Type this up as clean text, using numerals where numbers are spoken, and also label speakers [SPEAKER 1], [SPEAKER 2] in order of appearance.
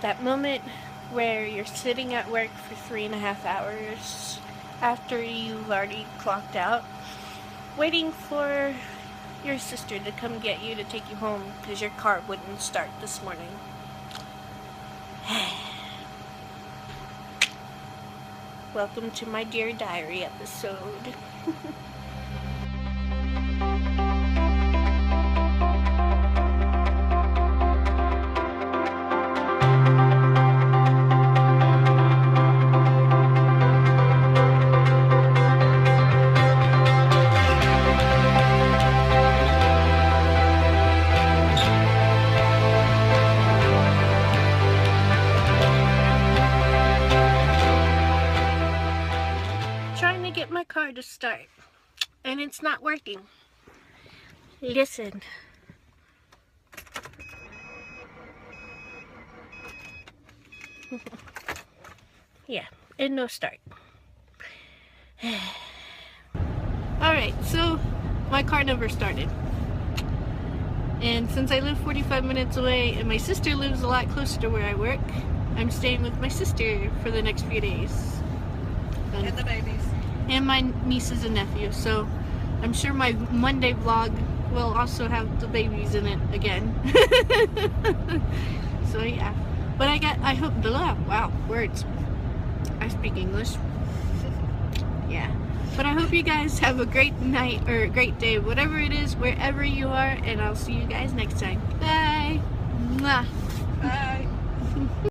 [SPEAKER 1] That moment where you're sitting at work for 3.5 hours after you've already clocked out, waiting for your sister to come get you to take you home because your car wouldn't start this morning. Welcome to my Dear Diary episode. Get my car to start and it's not working. Listen. Yeah, and no start. Alright, so my car never started. And since I live 45 minutes away and my sister lives a lot closer to where I work, I'm staying with my sister for the next few days.
[SPEAKER 2] And the babies.
[SPEAKER 1] And my nieces and nephews, so I'm sure my Monday vlog will also have the babies in it again. So yeah, but I hope, wow, words, I speak English. Yeah, but I hope you guys have a great night or a great day, whatever it is, wherever you are, and I'll see you guys next time. Bye. Mwah.